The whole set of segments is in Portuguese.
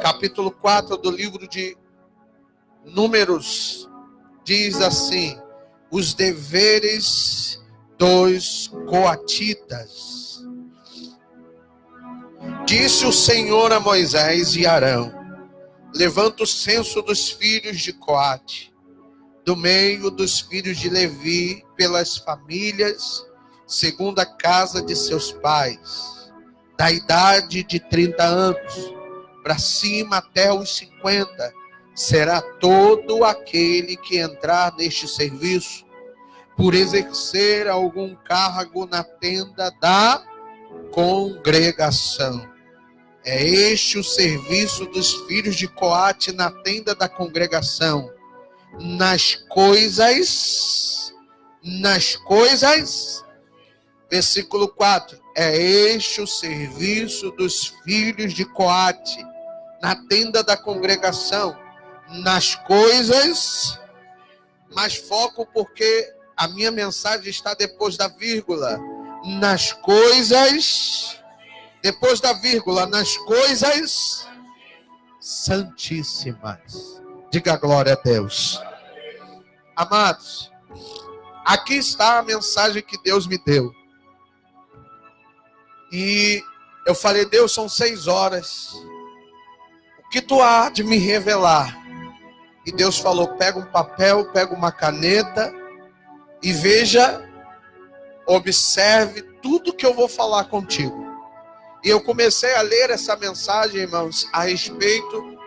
capítulo 4 do livro de Números, diz assim: os deveres dos coatitas. Disse o Senhor a Moisés e Arão: levanta o censo dos filhos de Coate, do meio dos filhos de Levi, pelas famílias, segundo a casa de seus pais, da idade de 30 anos, para cima até os 50, será todo aquele que entrar neste serviço, por exercer algum cargo na tenda da congregação. É este o serviço dos filhos de Coate na tenda da congregação, nas coisas, versículo 4, é este o serviço dos filhos de Coate na tenda da congregação, nas coisas, mais foco porque a minha mensagem está depois da vírgula, nas coisas, depois da vírgula, nas coisas santíssimas. Diga glória a Deus. Amados, aqui está a mensagem que Deus me deu. E eu falei: Deus, são 6 horas. O que tu há de me revelar? E Deus falou: pega um papel, pega uma caneta e veja, observe tudo que eu vou falar contigo. E eu comecei a ler essa mensagem, irmãos, a respeito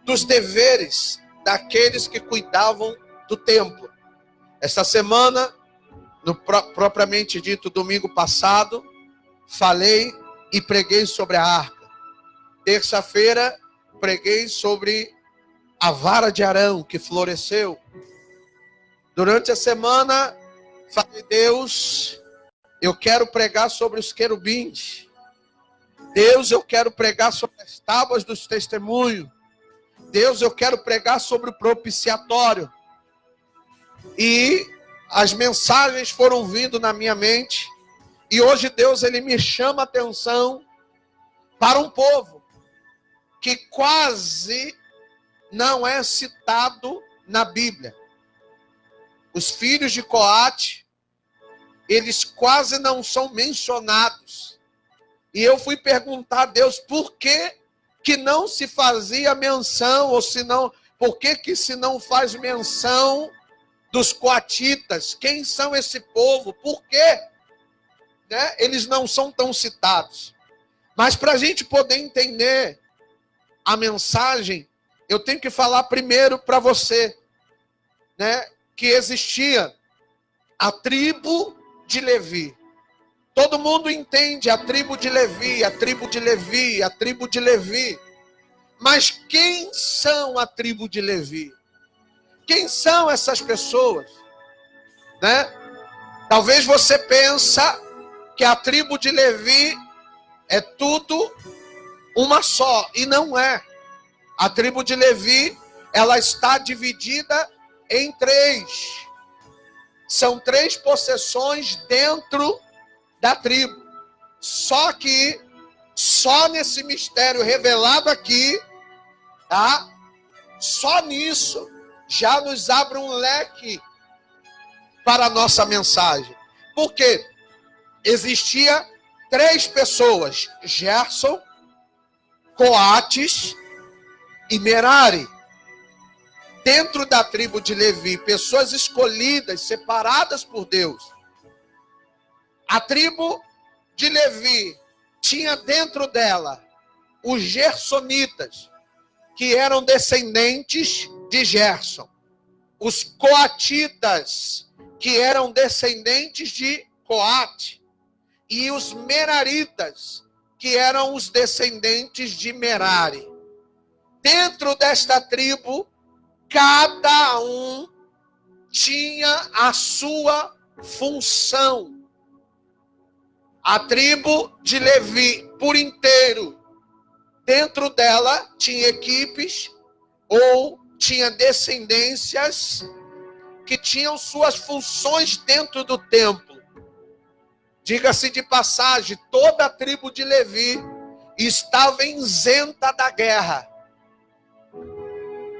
dos deveres daqueles que cuidavam do templo. Esta semana, no propriamente dito domingo passado, falei e preguei sobre a arca. Terça-feira, preguei sobre a vara de Arão que floresceu. Durante a semana, falei: Deus, eu quero pregar sobre os querubins. Deus, eu quero pregar sobre as tábuas dos testemunhos. Deus, eu quero pregar sobre o propiciatório. E as mensagens foram vindo na minha mente. E hoje Deus, ele me chama a atenção para um povo que quase não é citado na Bíblia. Os filhos de Coate, eles quase não são mencionados. E eu fui perguntar a Deus por que não se fazia menção, ou se não, por que se não faz menção dos coatitas? Quem são esse povo? Por quê? Né? Eles não são tão citados. Mas para a gente poder entender a mensagem, eu tenho que falar primeiro para você, né, que existia a tribo de Levi. Todo mundo entende a tribo de Levi, a tribo de Levi, a tribo de Levi. Mas quem são a tribo de Levi? Quem são essas pessoas? Né? Talvez você pense que a tribo de Levi é tudo uma só, e não é. A tribo de Levi, ela está dividida em 3. São 3 possessões dentro da tribo. Só que, só nesse mistério revelado aqui, tá? Só nisso, já nos abre um leque para a nossa mensagem. Por quê? Existia 3 pessoas: Gerson, Coates e Merari. Dentro da tribo de Levi, pessoas escolhidas, separadas por Deus. A tribo de Levi tinha dentro dela os gersonitas, que eram descendentes de Gerson. Os coatitas, que eram descendentes de Coate. E os meraritas, que eram os descendentes de Merari. Dentro desta tribo, cada um tinha a sua função. A tribo de Levi, por inteiro, dentro dela tinha equipes ou tinha descendências que tinham suas funções dentro do templo. Diga-se de passagem, toda a tribo de Levi estava isenta da guerra.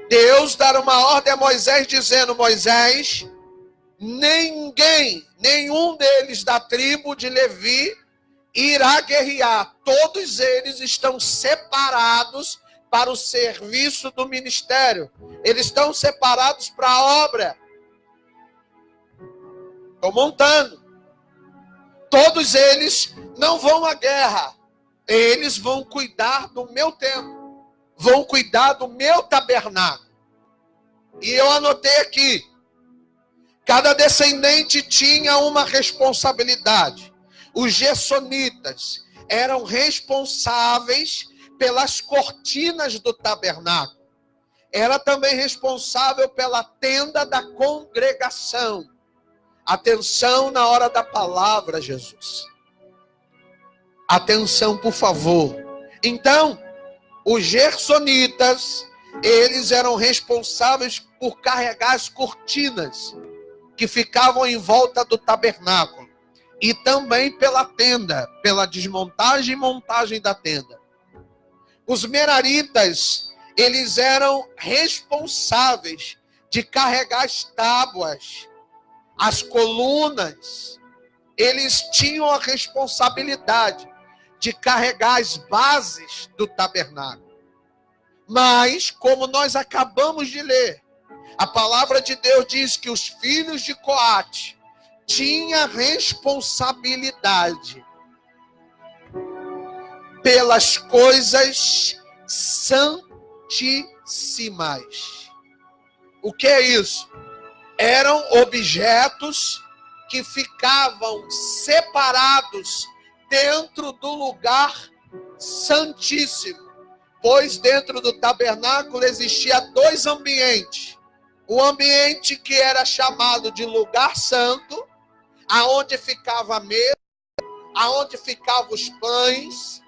Deus dá uma ordem a Moisés dizendo: Moisés, nenhum deles da tribo de Levi irá guerrear. Todos eles estão separados para o serviço do ministério. Eles estão separados para a obra. Estou montando. Todos eles não vão à guerra. Eles vão cuidar do meu templo. Vão cuidar do meu tabernáculo. E eu anotei aqui. Cada descendente tinha uma responsabilidade. Os gersonitas eram responsáveis pelas cortinas do tabernáculo. Era também responsável pela tenda da congregação. Atenção na hora da palavra, Jesus. Atenção, por favor. Então, os gersonitas, eles eram responsáveis por carregar as cortinas que ficavam em volta do tabernáculo. E também pela tenda, pela desmontagem e montagem da tenda. Os meraritas, eles eram responsáveis de carregar as tábuas, as colunas. Eles tinham a responsabilidade de carregar as bases do tabernáculo. Mas, como nós acabamos de ler, a palavra de Deus diz que os filhos de Coate tinham responsabilidade pelas coisas santíssimas. O que é isso? Eram objetos que ficavam separados dentro do lugar santíssimo. Pois dentro do tabernáculo existia dois ambientes. O ambiente que era chamado de lugar santo, aonde ficava a mesa, aonde ficavam os pães.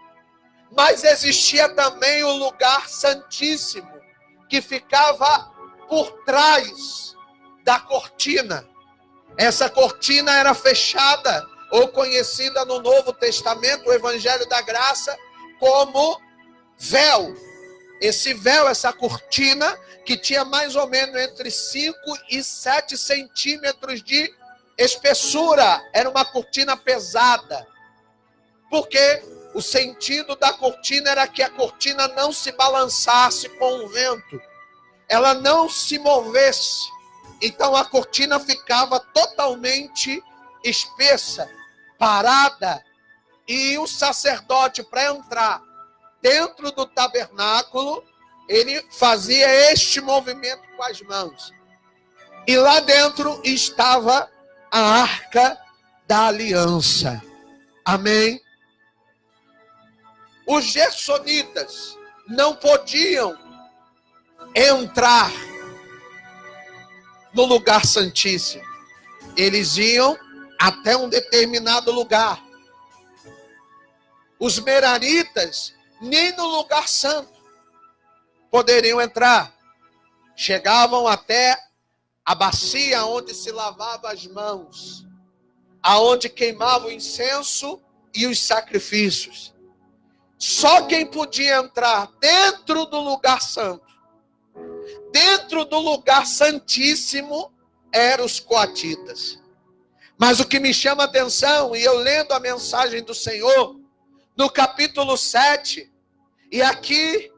Mas existia também o lugar santíssimo, que ficava por trás da cortina. Essa cortina era fechada, ou conhecida no Novo Testamento, o Evangelho da Graça, como véu. Esse véu, essa cortina, que tinha mais ou menos entre 5 e 7 centímetros de espessura. Era uma cortina pesada. Porque o sentido da cortina era que a cortina não se balançasse com o vento. Ela não se movesse. Então a cortina ficava totalmente espessa, parada. E o sacerdote, para entrar dentro do tabernáculo, ele fazia este movimento com as mãos. E lá dentro estava a Arca da Aliança. Amém? Os gersonitas não podiam entrar no lugar santíssimo. Eles iam até um determinado lugar. Os meraritas nem no lugar santo poderiam entrar. Chegavam até a bacia onde se lavava as mãos, aonde queimava o incenso e os sacrifícios. Só quem podia entrar dentro do lugar santo, dentro do lugar santíssimo, eram os coatitas. Mas o que me chama a atenção, e eu lendo a mensagem do Senhor, no capítulo 7, e aqui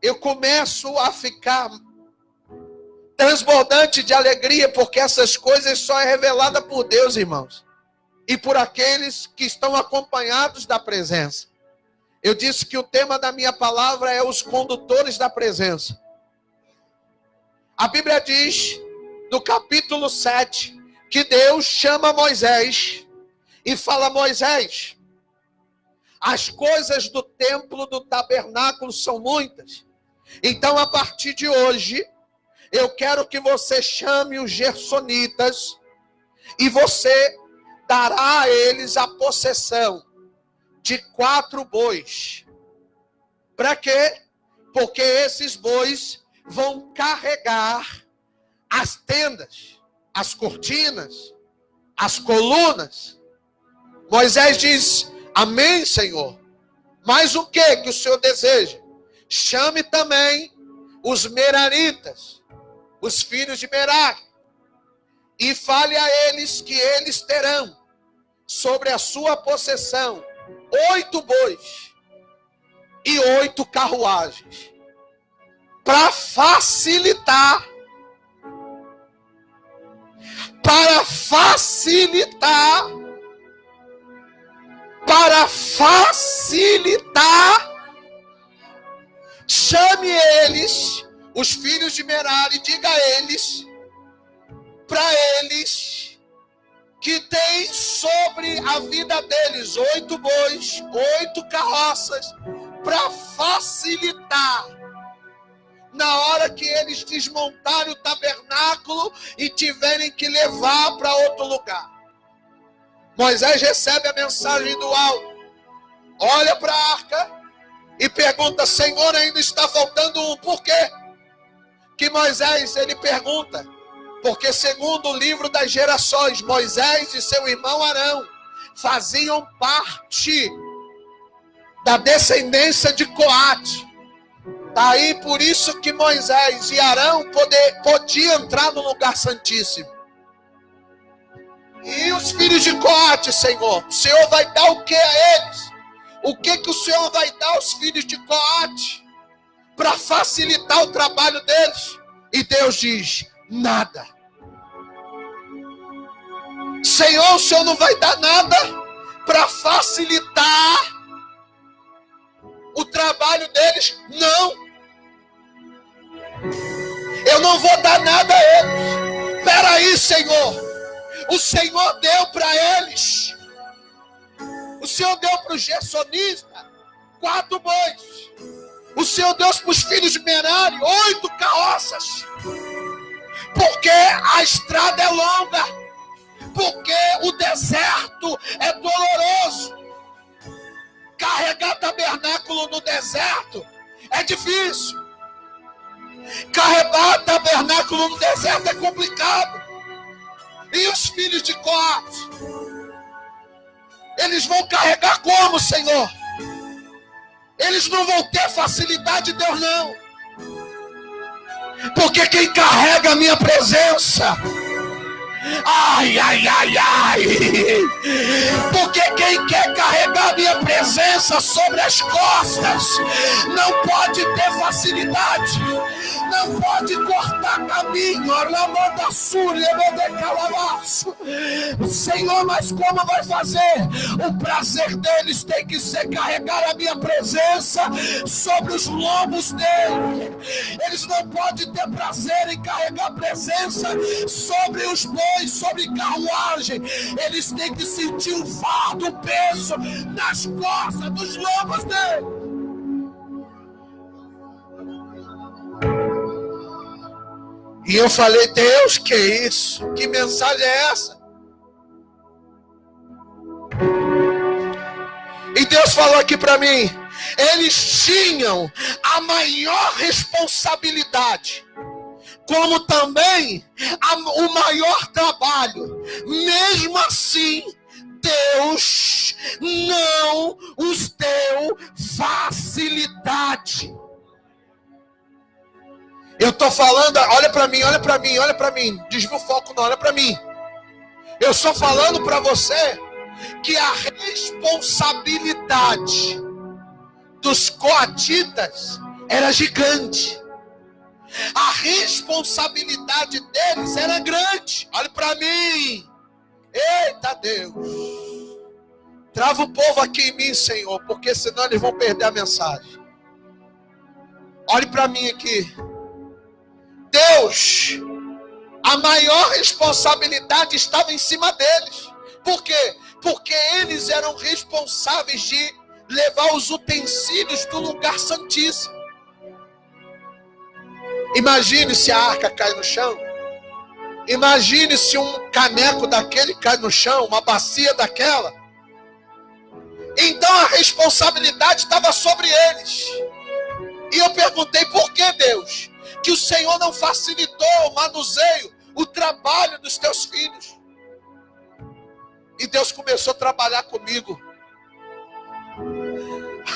eu começo a ficar transbordante de alegria, porque essas coisas só é revelada por Deus, irmãos, e por aqueles que estão acompanhados da presença. Eu disse que o tema da minha palavra é os condutores da presença. A Bíblia diz, no capítulo 7, que Deus chama Moisés e fala: Moisés, as coisas do templo, do tabernáculo são muitas. Então, a partir de hoje, eu quero que você chame os gersonitas e você dará a eles a possessão de 4 bois. Para quê? Porque esses bois vão carregar as tendas, as cortinas, as colunas. Moisés diz: amém, Senhor. Mas o que o Senhor deseja? Chame também os meraritas, os filhos de Merari, e fale a eles que eles terão sobre a sua possessão 8 bois e 8 carruagens, para facilitar chame eles, os filhos de Merari, e diga a eles, para eles, que tem sobre a vida deles 8 bois, 8 carroças, para facilitar na hora que eles desmontarem o tabernáculo e tiverem que levar para outro lugar. Moisés recebe a mensagem do alto, olha para a arca e pergunta: Senhor, ainda está faltando um. Por quê? Que Moisés, ele pergunta, porque segundo o livro das gerações, Moisés e seu irmão Arão faziam parte da descendência de Coate. Daí por isso que Moisés e Arão podiam entrar no lugar santíssimo. E os filhos de Coate, Senhor, o Senhor vai dar o que a eles? O que o Senhor vai dar aos filhos de Coate para facilitar o trabalho deles? E Deus diz: nada. Senhor, o Senhor não vai dar nada para facilitar o trabalho deles? Não. Eu não vou dar nada a eles. Espera aí, Senhor. O Senhor deu para eles. O Senhor deu para os gersonistas 4 bois. O Senhor deu para os filhos de Merari 8 carroças. Porque a estrada é longa. Porque o deserto é doloroso. Carregar tabernáculo no deserto é difícil. Carregar tabernáculo no deserto é complicado. E os filhos de Coate, eles vão carregar como, Senhor? Eles não vão ter facilidade, Deus, não. Porque quem carrega a minha presença, ai, ai, ai, ai, porque quem quer carregar a minha presença sobre as costas não pode ter facilidade, não pode cortar caminho. Senhor, mas como vai fazer? O prazer deles tem que ser carregar a minha presença sobre os lombos deles. Eles não podem ter prazer em carregar a presença sobre os bois, sobre carruagem. Eles têm que sentir o fardo, o peso nas costas dos lombos deles. E eu falei: Deus, que é isso? Que mensagem é essa? E Deus falou aqui para mim: eles tinham a maior responsabilidade, como também o maior trabalho. Mesmo assim, Deus não os deu facilidade. Eu estou falando, olha para mim, olha para mim, olha para mim. Desvia o foco, não, olha para mim. Eu estou falando para você que a responsabilidade dos coatitas era gigante. A responsabilidade deles era grande. Olha para mim. Eita Deus. Trava o povo aqui em mim, Senhor, porque senão eles vão perder a mensagem. Olhe para mim aqui. Deus, a maior responsabilidade estava em cima deles. Por quê? Porque eles eram responsáveis de levar os utensílios do lugar santíssimo. Imagine se a arca cai no chão. Imagine se um caneco daquele cai no chão, uma bacia daquela. Então a responsabilidade estava sobre eles. E eu perguntei: por que, Deus, que o Senhor não facilitou o manuseio, o trabalho dos teus filhos? E Deus começou a trabalhar comigo.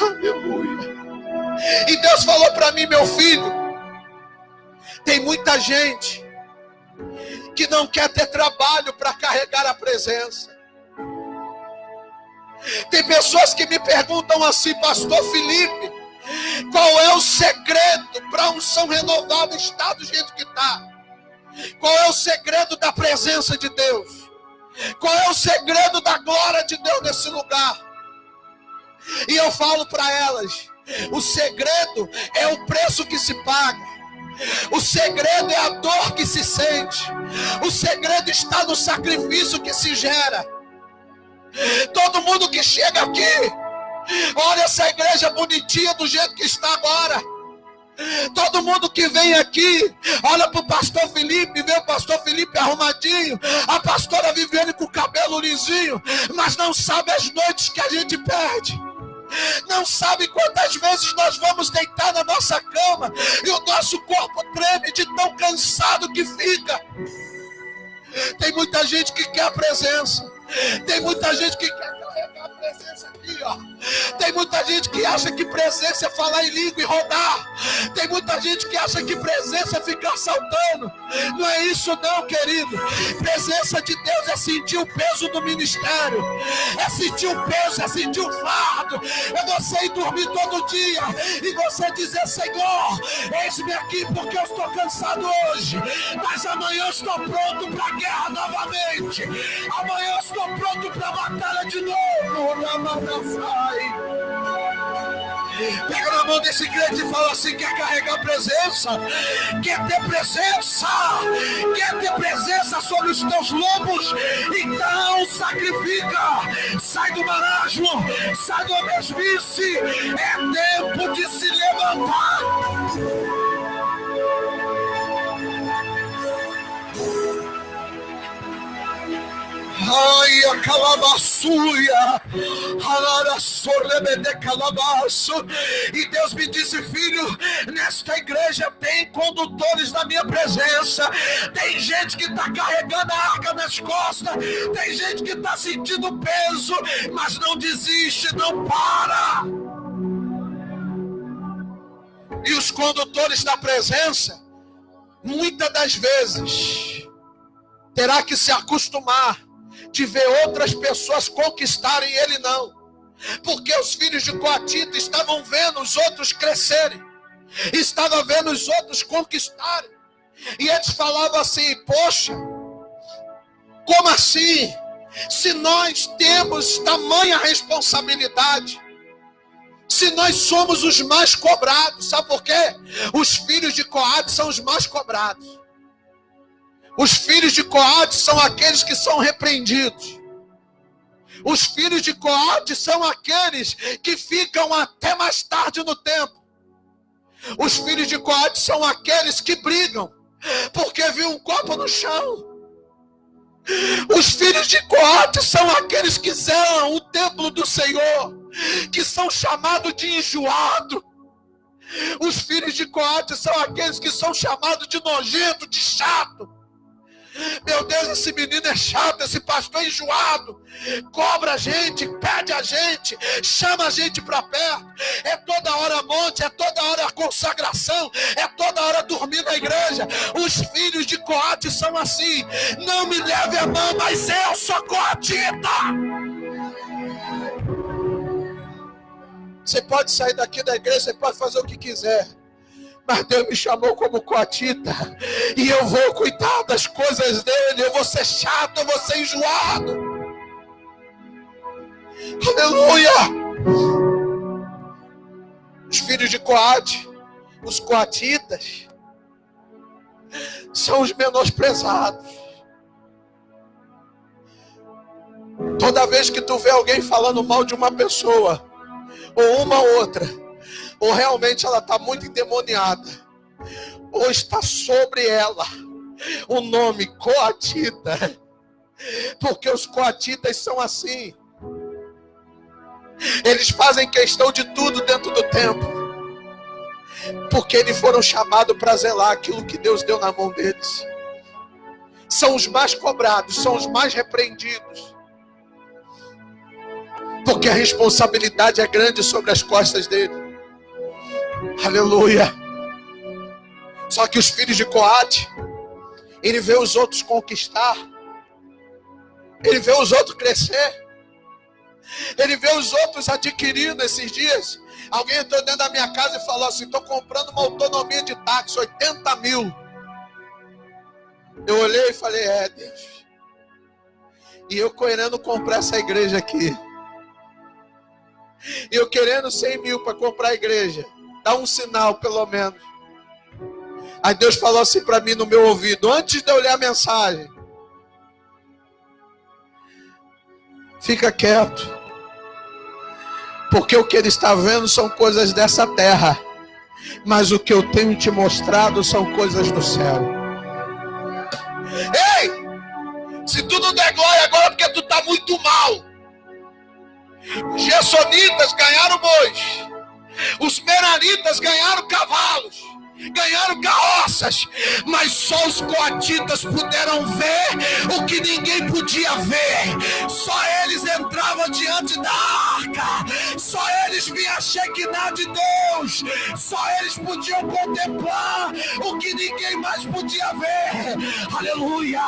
Aleluia. E Deus falou para mim: meu filho, tem muita gente que não quer ter trabalho para carregar a presença. Tem pessoas que me perguntam assim: pastor Felipe, qual é o segredo para a unção renovada estar do jeito que está? Qual é o segredo da presença de Deus? Qual é o segredo da glória de Deus nesse lugar? E eu falo para elas: o segredo é o preço que se paga. O segredo é a dor que se sente. O segredo está no sacrifício que se gera. Todo mundo que chega aqui, olha essa igreja bonitinha do jeito que está agora. Todo mundo que vem aqui, olha para o pastor Felipe, vê o pastor Felipe arrumadinho, a pastora Viviane com o cabelo lisinho, mas não sabe as noites que a gente perde. Não sabe quantas vezes nós vamos deitar na nossa cama e o nosso corpo treme de tão cansado que fica. Tem muita gente que quer a presença. Tem muita gente que quer carregar a presença aqui, ó. Tem muita gente que acha que presença é falar em língua e rodar. Tem muita gente que acha que presença é ficar saltando. Não é isso não, querido. Presença de Deus é sentir o peso do ministério. É sentir o peso, é sentir o fardo. É você ir dormir todo dia e você dizer: Senhor, eis-me aqui porque eu estou cansado hoje, mas amanhã eu estou pronto para a guerra novamente. Amanhã eu estou pronto para a batalha de novo. Pega na mão desse crente e fala assim: quer carregar presença? Quer ter presença? Quer ter presença sobre os teus lobos? Então sacrifica. Sai do marasmo, sai da mesmice. É tempo de se levantar. Ai, a calabassuia, alara sorrebede calabaço. E Deus me disse: filho, nesta igreja tem condutores da minha presença. Tem gente que está carregando a arca nas costas. Tem gente que está sentindo peso, mas não desiste, não para. E os condutores da presença, muitas das vezes, terá que se acostumar de ver outras pessoas conquistarem, ele não. Porque os filhos de Coatita estavam vendo os outros crescerem, estavam vendo os outros conquistarem, e eles falavam assim: poxa, como assim? Se nós temos tamanha responsabilidade, se nós somos os mais cobrados, sabe por quê? Os filhos de Coate são os mais cobrados. Os filhos de Coate são aqueles que são repreendidos. Os filhos de Coate são aqueles que ficam até mais tarde no tempo. Os filhos de Coate são aqueles que brigam porque viu um copo no chão. Os filhos de Coate são aqueles que zelam o templo do Senhor, que são chamados de enjoado. Os filhos de Coate são aqueles que são chamados de nojento, de chato. Meu Deus, esse menino é chato, esse pastor é enjoado, cobra a gente, pede a gente, chama a gente para perto, é toda hora monte, é toda hora consagração, é toda hora dormir na igreja. Os filhos de Coate são assim. Não me leve a mão, mas eu sou coatita. Você pode sair daqui da igreja, você pode fazer o que quiser, mas Deus me chamou como coatita, e eu vou cuidar das coisas dele. Eu vou ser chato, eu vou ser enjoado. Aleluia. Os filhos de Coate, os coatitas, são os menosprezados. Toda vez que tu vê alguém falando mal de uma pessoa, ou uma outra, ou realmente ela está muito endemoniada, ou está sobre ela o nome coatita, porque os coatitas são assim. Eles fazem questão de tudo dentro do templo, porque eles foram chamados para zelar aquilo que Deus deu na mão deles. São os mais cobrados, são os mais repreendidos. porque a responsabilidade é grande sobre as costas dele. Aleluia. Só que os filhos de Coate, ele vê os outros conquistar, ele vê os outros crescer, ele vê os outros adquirindo. Esses dias, alguém entrou dentro da minha casa e falou assim: estou comprando uma autonomia de táxi, 80 mil. Eu olhei e falei: é, Deus. E eu querendo comprar essa igreja aqui, e eu querendo 100 mil para comprar a igreja. Dá um sinal pelo menos. Aí Deus falou assim para mim no meu ouvido, antes de eu ler a mensagem: fica quieto, porque o que ele está vendo são coisas dessa terra, mas o que eu tenho te mostrado são coisas do céu. Ei, se tu não der glória agora, porque tu está muito mal. Os Gersonitas ganharam bois, os Meraritas ganharam cavalos, ganharam carroças, mas só os coatitas puderam ver o que ninguém podia ver. Só eles entravam diante da arca, só eles viam a Shekinah de Deus, só eles podiam contemplar o que ninguém mais podia ver. Aleluia.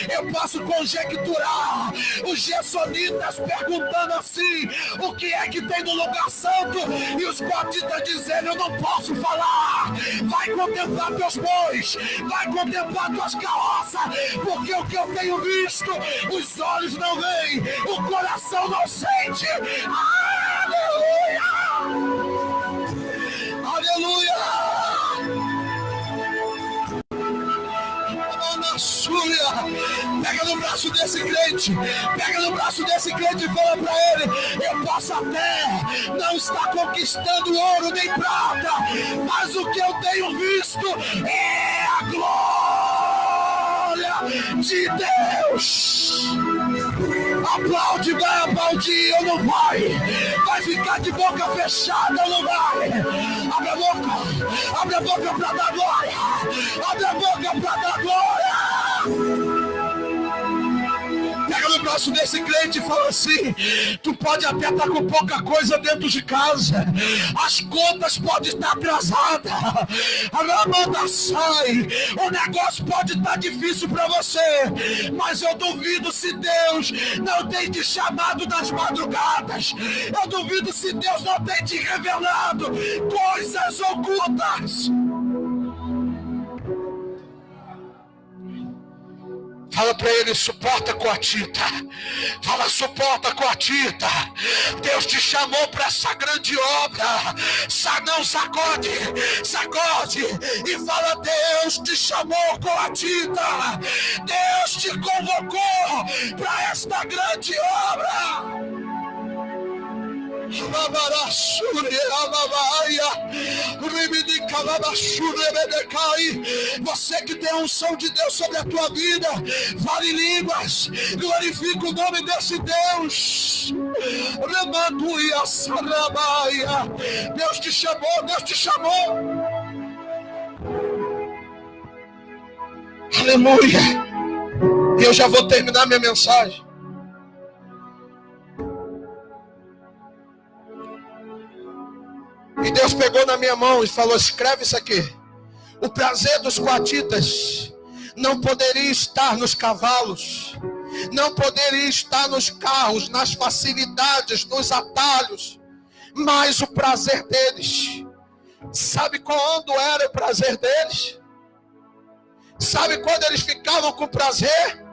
Eu posso conjecturar os Gersonitas perguntando assim: o que é que tem no lugar santo? E os coatitas dizendo: eu não posso falar. Vai contemplar teus bois, vai contemplar tuas carroças, porque o que eu tenho visto, os olhos não veem, o coração não sente. Aleluia! Aleluia! Pega no braço desse crente, pega no braço desse crente e fala pra ele: eu posso até não estar conquistando ouro nem prata, mas o que eu tenho visto é a glória de Deus. Aplaude, vai aplaudir ou não vai? Vai ficar de boca fechada ou não vai? Abre a boca pra dar glória, abre a boca pra dar glória. Pega no braço desse crente e fala assim: tu pode até estar com pouca coisa dentro de casa, as contas podem estar atrasadas, a ramada sai, o negócio pode estar difícil para você, mas eu duvido se Deus não tem te chamado nas madrugadas, eu duvido se Deus não tem te revelado coisas ocultas. Fala para ele: suporta, coatita. Fala: suporta, coatita. Deus te chamou para essa grande obra. Não, sacode, sacode e fala: Deus te chamou, coatita. Deus te convocou para esta grande obra. Você que tem a unção de Deus sobre a tua vida, fale em línguas, glorifica o nome desse Deus. Deus te chamou, Deus te chamou. Aleluia. E eu já vou terminar minha mensagem. E Deus pegou na minha mão e falou: escreve isso aqui. O prazer dos coatitas não poderia estar nos cavalos, não poderia estar nos carros, nas facilidades, nos atalhos, mas o prazer deles, sabe quando era o prazer deles? Sabe quando eles ficavam com prazer?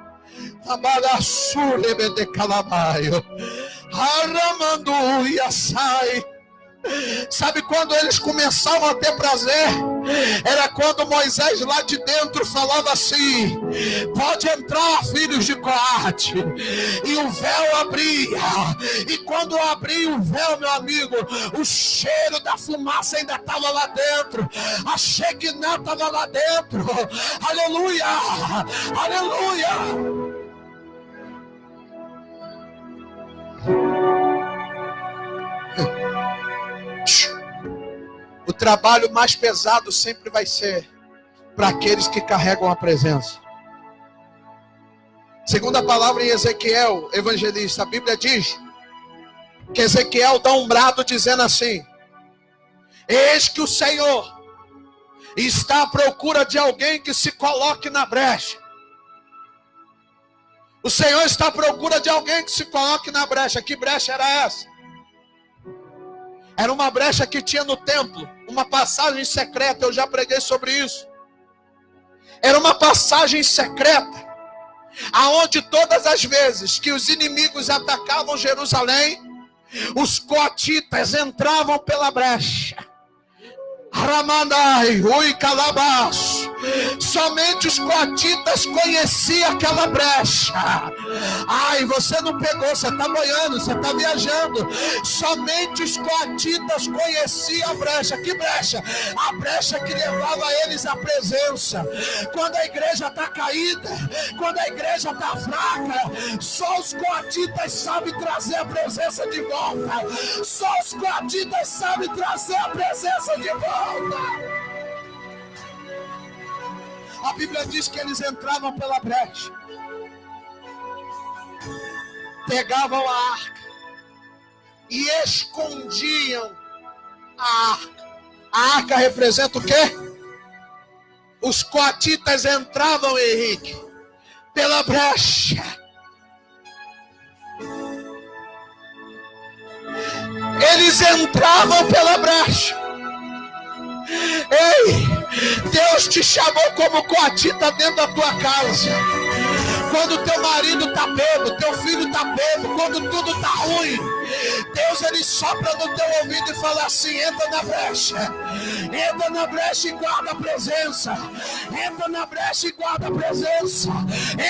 Sabe quando eles começavam a ter prazer? Era quando Moisés lá de dentro falava assim: pode entrar, filhos de Coate. E o véu abria. E quando abria o véu, meu amigo, o cheiro da fumaça ainda estava lá dentro. A Shekinah estava lá dentro. Aleluia! Aleluia! O trabalho mais pesado sempre vai ser para aqueles que carregam a presença. Segundo a palavra em Ezequiel, evangelista, a Bíblia diz que Ezequiel dá um brado dizendo assim: eis que o Senhor está à procura de alguém que se coloque na brecha. O Senhor está à procura de alguém que se coloque na brecha. Que brecha era essa? Era uma brecha que tinha no templo, uma passagem secreta. Eu já preguei sobre isso. Era uma passagem secreta, aonde todas as vezes que os inimigos atacavam Jerusalém, os coatitas entravam pela brecha. Ramanai, ui calabás. Somente os coatitas conheciam aquela brecha. Ai, você não pegou, você está boiando, você está viajando. Somente os coatitas conheciam a brecha. Que brecha? A brecha que levava eles à presença. Quando a igreja está caída, quando a igreja está fraca, só os coatitas sabem trazer a presença de volta. Só os coatitas sabem trazer a presença de volta. A Bíblia diz que eles entravam pela brecha, pegavam a arca e escondiam a arca. A arca representa o quê? Os coatitas entravam, Henrique, pela brecha. Eles entravam pela brecha. Ei, Deus te chamou como coatita dentro da tua casa. Quando teu marido está bêbado, teu filho está bêbado, quando tudo está ruim, Deus ele sopra no teu ouvido e fala assim: entra na brecha. Entra na brecha e guarda a presença. Entra na brecha e guarda a presença.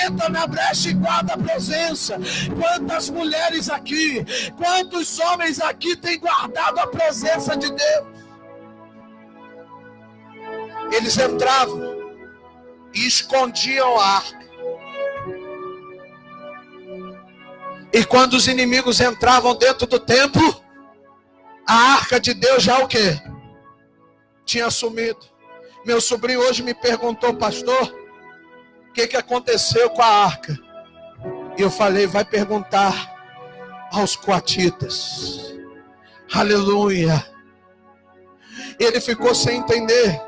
Entra na brecha e guarda a presença. Quantas mulheres aqui, quantos homens aqui têm guardado a presença de Deus? Eles entravam e escondiam a arca. E quando os inimigos entravam dentro do templo, a arca de Deus já o quê? Tinha sumido. Meu sobrinho hoje me perguntou: pastor, o que aconteceu com a arca? E eu falei: vai perguntar aos coatitas. Aleluia. Ele ficou sem entender.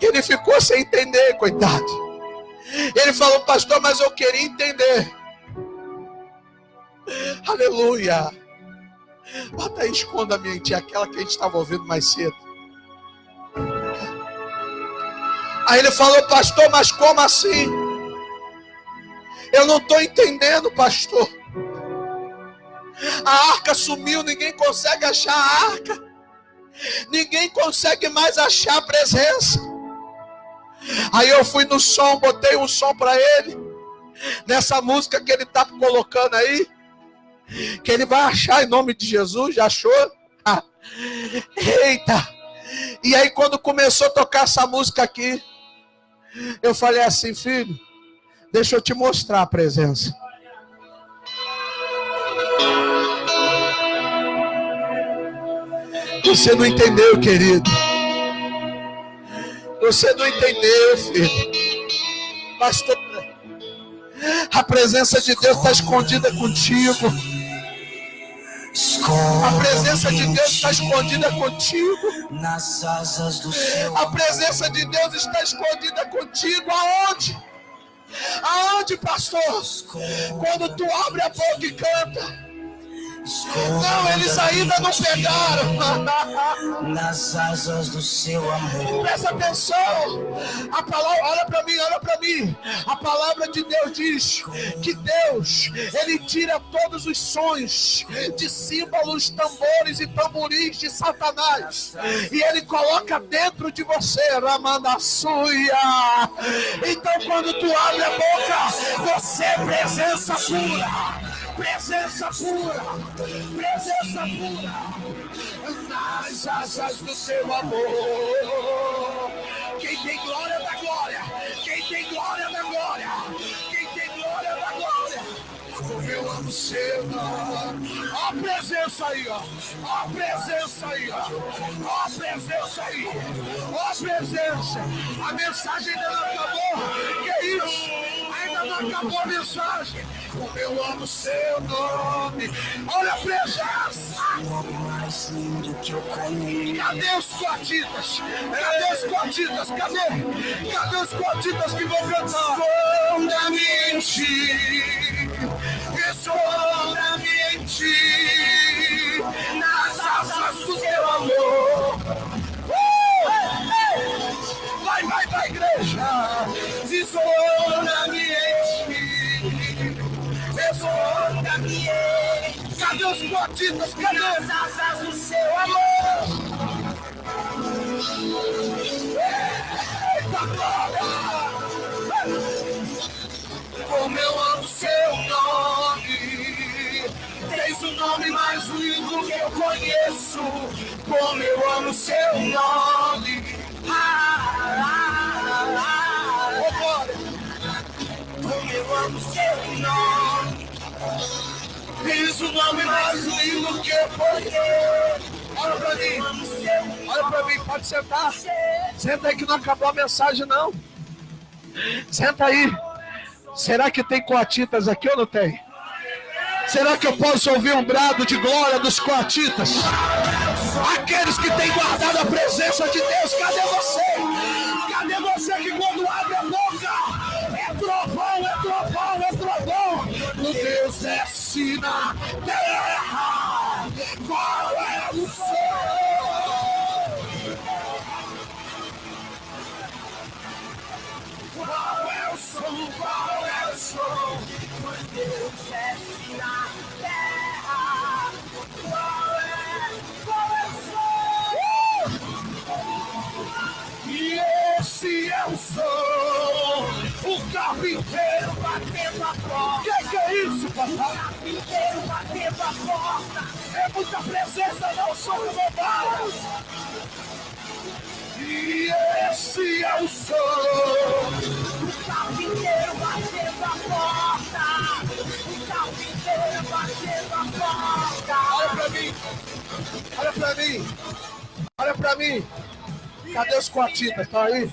Ele ficou sem entender, coitado. Ele falou: pastor, mas eu queria entender. Aleluia. Bota aí, esconda a minha tia, aquela que a gente estava ouvindo mais cedo. Aí ele falou: pastor, mas como assim? Eu não estou entendendo, pastor. A arca sumiu, ninguém consegue achar a arca. Ninguém consegue mais achar a presença. Aí eu fui no som, botei um som para ele, nessa música que ele está colocando aí, que ele vai achar em nome de Jesus. Já achou? Ah. Eita! E aí quando começou a tocar essa música aqui, eu falei assim: filho, deixa eu te mostrar a presença. Você não entendeu, querido. Você não entendeu, filho. Pastor, a presença de Deus está escondida contigo. A presença de Deus está escondida contigo. A presença de Deus está escondida contigo. Aonde? Aonde, pastor? Quando tu abre a boca e canta. Não, eles ainda não pegaram. Nas asas do seu amor. Presta atenção. A palavra, olha para mim. A palavra de Deus diz que Deus, ele tira todos os sons de símbolos, tambores e tamborins de Satanás, e ele coloca dentro de você, Ramanassuia. Então quando tu abre a boca, você é presença pura. Presença pura, presença pura, nas asas do seu amor. Quem tem glória da glória, quem tem glória da glória, quem tem glória da glória. Como eu amo seu nome. Ó a presença aí, ó. Ó a presença aí, ó. Ó a presença aí. Ó a presença. A mensagem ainda não acabou. Que isso? Ainda não acabou a mensagem. Como eu amo seu nome. Olha a presença. Cadê os coatitas? Cadê os coatitas? Cadê os coatitas que vão cantar? Profundamente, profundamente, nas asas do teu amor. Vai, igreja! Desonra-me. Cadê os coatitas? Cadê? Nas asas do seu amor. Eita glória! Como eu amo seu nome. Tens o nome mais lindo que eu conheço. Como eu amo seu nome. Como eu amo seu nome. Tens o nome mais lindo que eu conheço. Olha pra mim, pode sentar. Senta aí que não acabou a mensagem não. Senta aí. Será que tem coatitas aqui ou não tem? Será que eu posso ouvir um brado de glória dos coatitas? Aqueles que têm guardado a presença de Deus, cadê você? Cadê você que quando abre a boca é trovão, é trovão, é trovão? O Deus desce na terra. Qual é o som? Qual é o som? Qual é o som? Quando Deus desce na terra. Qual é o som? E esse é o som. O carpinteiro batendo a porta. Que é isso, papai? O carpinteiro batendo a porta. É muita presença, não sou roubado. E esse é o som. O carpinteiro batendo a porta. O carpinteiro batendo a porta. Olha pra mim. Olha pra mim. Olha pra mim. Cadê os coatitas? Estão aí?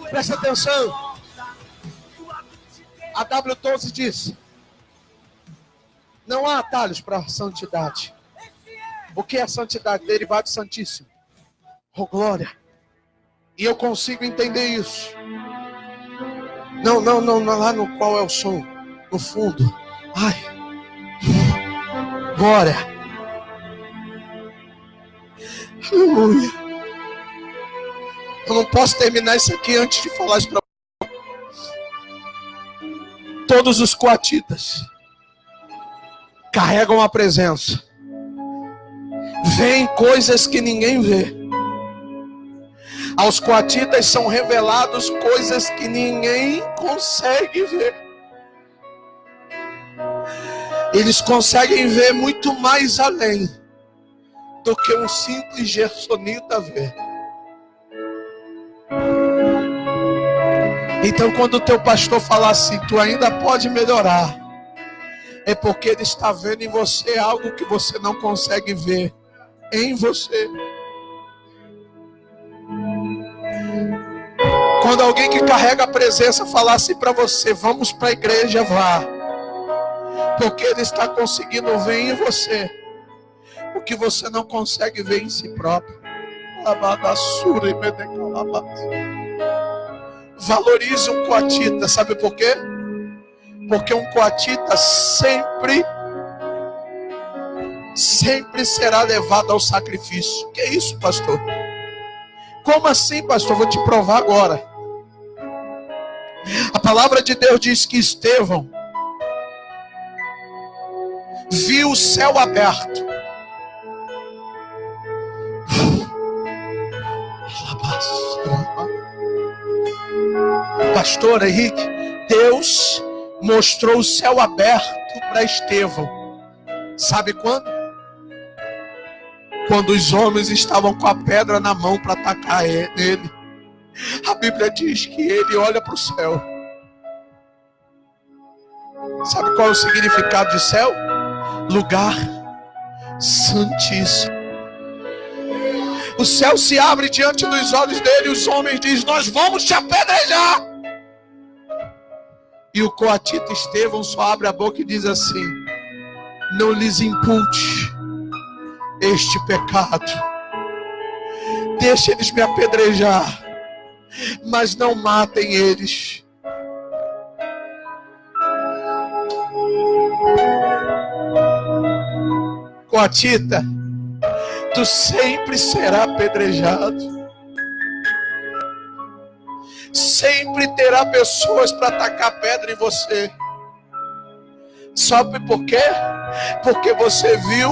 Presta atenção. A W12 diz: não há atalhos para a santidade. O que é a santidade? Derivado do Santíssimo. Oh, glória. E eu consigo entender isso. Não, lá no qual é o som. No fundo. Ai. Glória. Aleluia. Eu não posso terminar isso aqui antes de falar isso para todos os coatitas. Carregam a presença. Vêem coisas que ninguém vê. Aos coatitas são revelados coisas que ninguém consegue ver. Eles conseguem ver muito mais além do que um simples gersonita vê. Então quando o teu pastor falar assim, tu ainda pode melhorar, é porque ele está vendo em você algo que você não consegue ver em você. Quando alguém que carrega a presença falar assim para você, vamos para a igreja, vá. Porque ele está conseguindo ver em você o que você não consegue ver em si próprio. Valorize um coatita, sabe por quê? Porque um coatita sempre será levado ao sacrifício. Que é isso, pastor? Como assim, pastor? Vou te provar agora. A palavra de Deus diz que Estevão viu o céu aberto. Pastor Henrique, Deus mostrou o céu aberto para Estevão. Sabe quando? Quando os homens estavam com a pedra na mão para atacar nele. A Bíblia diz que ele olha para o céu. Sabe qual é o significado de céu? Lugar santíssimo. O céu se abre diante dos olhos dele e os homens dizem, nós vamos te apedrejar. E o coatita Estevão só abre a boca e diz assim: não lhes impute este pecado. Deixa eles me apedrejar, mas não matem eles. Coatita, tu sempre será apedrejado. Sempre terá pessoas para atacar pedra em você. Sabe por quê? Porque você viu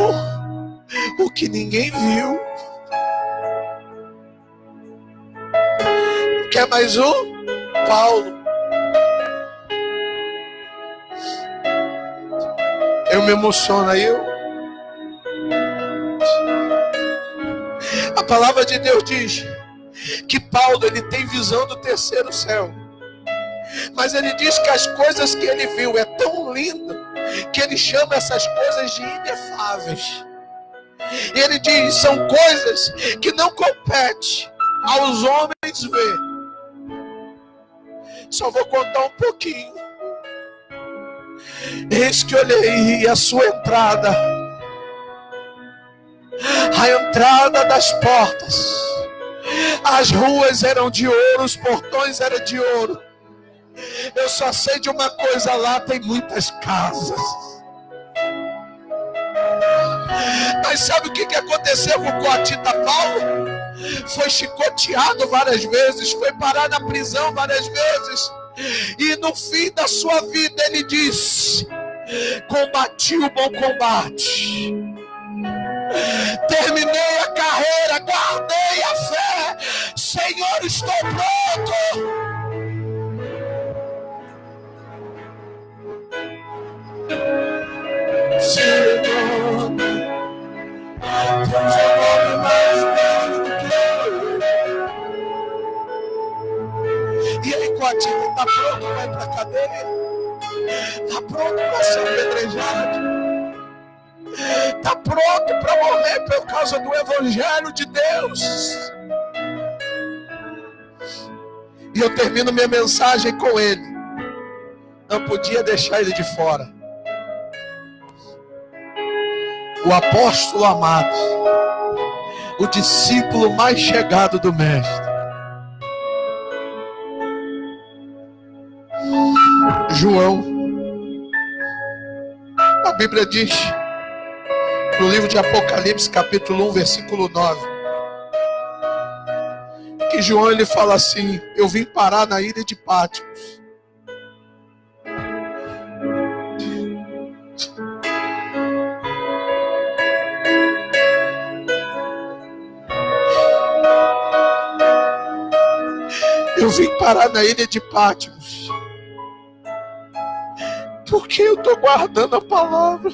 o que ninguém viu. Quer mais um? Paulo. Eu me emociono aí. A palavra de Deus diz que Paulo, ele tem visão do terceiro céu. Mas ele diz que as coisas que ele viu é tão linda que ele chama essas coisas de inefáveis. E ele diz, são coisas que não competem aos homens ver. Só vou contar um pouquinho. Eis que olhei e a sua entrada, a entrada das portas, as ruas eram de ouro, os portões eram de ouro. Eu só sei de uma coisa, lá tem muitas casas. Mas sabe o que aconteceu com o coatita Paulo? Foi chicoteado várias vezes, foi parar na prisão várias vezes. E no fim da sua vida ele disse: combati o bom combate, terminei a carreira, guardei a fé. Senhor, estou pronto. Senhor, e aí, coatita, está pronto para ir para a cadeia? Está pronto para ser apedrejado? Está pronto para morrer por causa do Evangelho de Deus? E eu termino minha mensagem com ele. Não podia deixar ele de fora. O apóstolo amado, o discípulo mais chegado do Mestre, João. A Bíblia diz, no livro de Apocalipse, capítulo 1, versículo 9, que João, ele fala assim: eu vim parar na ilha de Patmos. Eu vim parar na ilha de Patmos porque eu estou guardando a palavra.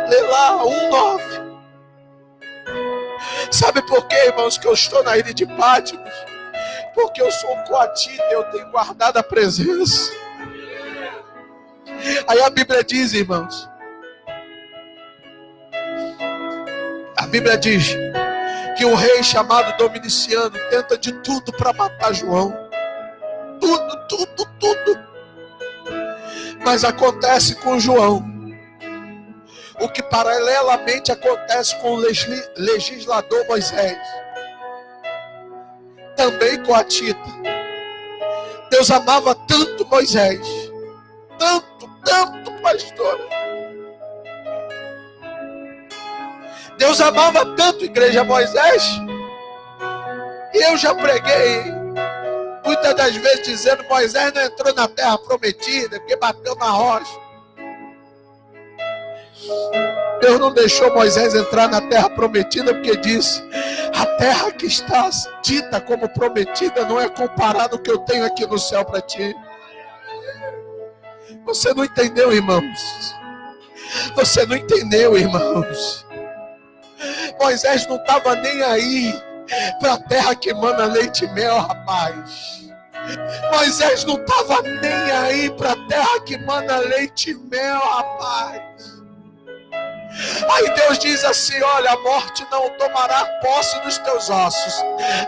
Lê lá 1:9. Sabe por quê, irmãos, que eu estou na ilha de Patmos? Porque eu sou um coatita, eu tenho guardado a presença. Aí a Bíblia diz, irmãos, a Bíblia diz que um rei chamado Dominiciano tenta de tudo para matar João. Tudo. Mas acontece com João o que paralelamente acontece com o legislador Moisés. Também coatita. Deus amava tanto Moisés, tanto, pastor. Deus amava tanto, igreja, Moisés. E eu já preguei muitas das vezes dizendo: Moisés não entrou na terra prometida porque bateu na rocha. Deus não deixou Moisés entrar na terra prometida porque disse: a terra que está dita como prometida não é comparada ao que eu tenho aqui no céu para ti. Você não entendeu, irmãos? Você não entendeu, irmãos? Moisés não estava nem aí para a terra que emana leite e mel, rapaz. Moisés não estava nem aí para a terra que emana leite e mel, rapaz. Aí Deus diz assim: olha, a morte não tomará posse dos teus ossos.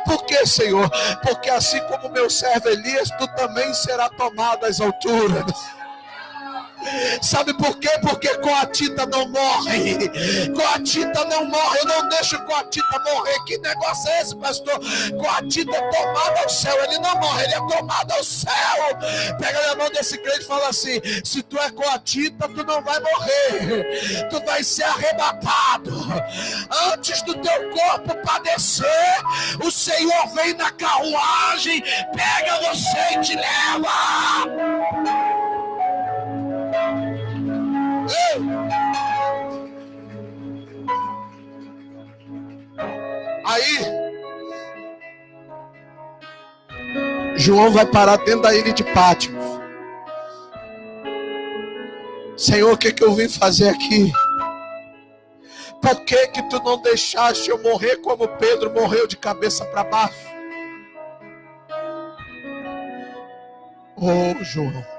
Por que, Senhor? Porque assim como meu servo Elias, tu também será tomado às alturas. Sabe por quê? Porque Coatita não morre. Coatita não morre. Eu não deixo Coatita morrer. Que negócio é esse, pastor? Coatita é tomado ao céu. Ele não morre, ele é tomado ao céu. Pega na mão desse crente e fala assim: se tu é Coatita, tu não vai morrer. Tu vai ser arrebatado. Antes do teu corpo padecer, o Senhor vem na carruagem, pega você e te leva. Aí João vai parar dentro da ilha de Pátimos. Senhor, o que eu vim fazer aqui? Por que tu não deixaste eu morrer como Pedro morreu, de cabeça para baixo? Oh, João,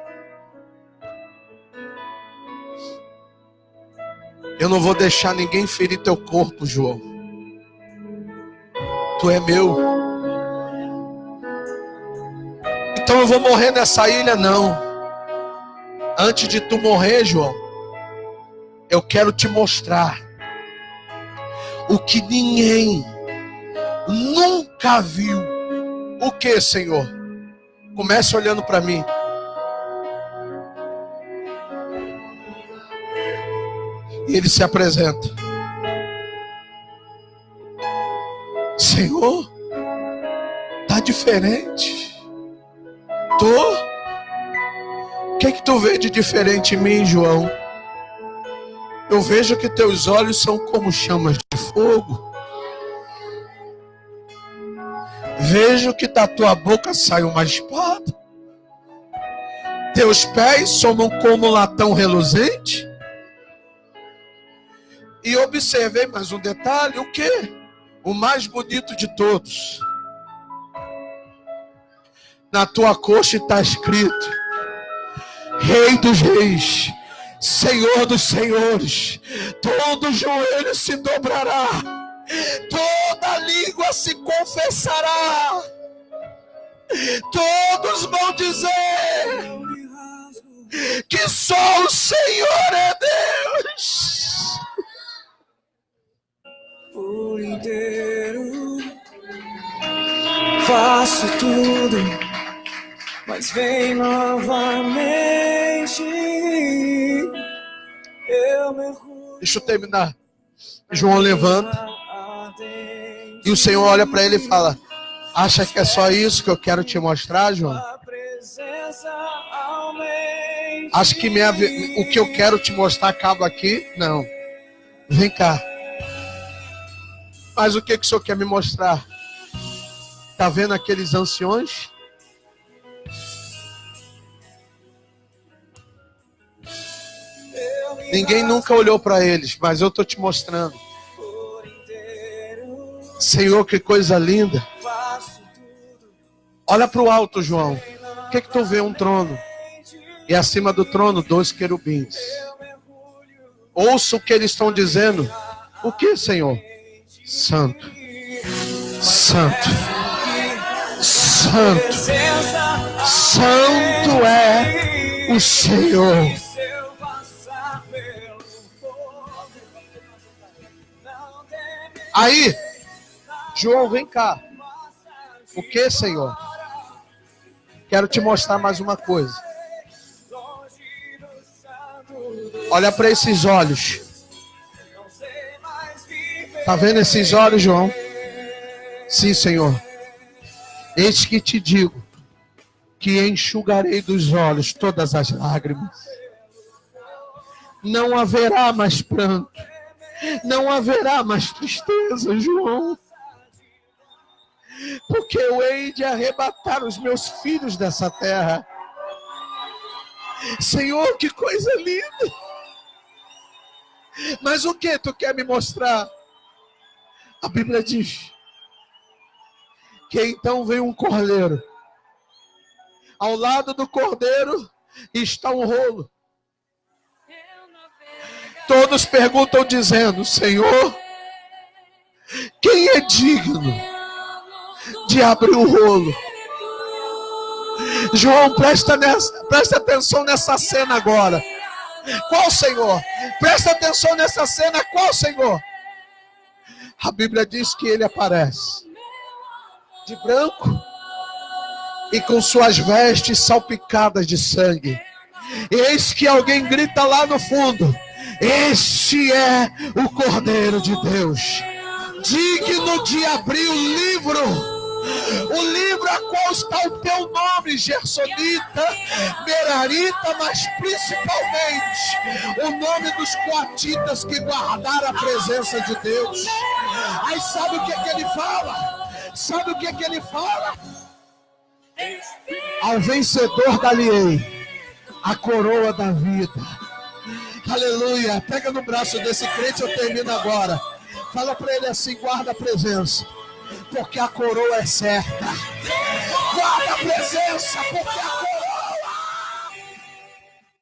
eu não vou deixar ninguém ferir teu corpo, João. Tu é meu. Então eu vou morrer nessa ilha? Não. Antes de tu morrer, João, eu quero te mostrar o que ninguém nunca viu. O que, Senhor? Comece olhando para mim. E ele se apresenta. Senhor, tá diferente. Tô. O que tu vê de diferente em mim, João? Eu vejo que teus olhos são como chamas de fogo. Vejo que da tua boca sai uma espada. Teus pés somam como latão reluzente. E observei mais um detalhe: o quê? O mais bonito de todos. Na tua coxa está escrito: Rei dos Reis, Senhor dos Senhores. Todo joelho se dobrará, toda língua se confessará. Todos vão dizer que só o Senhor é Deus. Por inteiro faço tudo, mas vem novamente. Eu mergulho. Deixa eu terminar. João levanta e o Senhor olha para ele e fala: acha que é só isso que eu quero te mostrar, João? Acha que o que eu quero te mostrar acaba aqui? Não. Vem cá. Mas o que o Senhor quer me mostrar? Está vendo aqueles anciões? Ninguém nunca olhou para eles, mas eu estou te mostrando. Senhor, que coisa linda. Olha para o alto, João. O que tu vê? Um trono. E acima do trono, 2 querubins. Ouça o que eles estão dizendo. O que, Senhor? Santo, Santo, Santo, Santo é o Senhor. Aí, João, vem cá. O que, Senhor? Quero te mostrar mais uma coisa. Olha para esses olhos. Está vendo esses olhos, João? Sim, Senhor. Eis que te digo que enxugarei dos olhos todas as lágrimas. Não haverá mais pranto. Não haverá mais tristeza, João. Porque eu hei de arrebatar os meus filhos dessa terra. Senhor, que coisa linda. Mas o que tu quer me mostrar? A Bíblia diz que então veio um cordeiro. Ao lado do cordeiro está um rolo. Todos perguntam dizendo: Senhor, quem é digno de abrir o rolo? João, presta atenção nessa cena agora. Qual Senhor? Presta atenção nessa cena. Qual Senhor? A Bíblia diz que ele aparece de branco e com suas vestes salpicadas de sangue. Eis que alguém grita lá no fundo: este é o Cordeiro de Deus, digno de abrir o livro a qual está o teu nome, Gersonita, Merarita, mas principalmente o nome dos coatitas que guardaram a presença de Deus. Aí sabe o que é que ele fala? Sabe o que é que ele fala? Ao vencedor dá-lhe-ei a coroa da vida. Aleluia. Pega no braço desse crente, eu termino agora. Fala para ele assim: guarda a presença, porque a coroa é certa. Guarda a presença, porque a coroa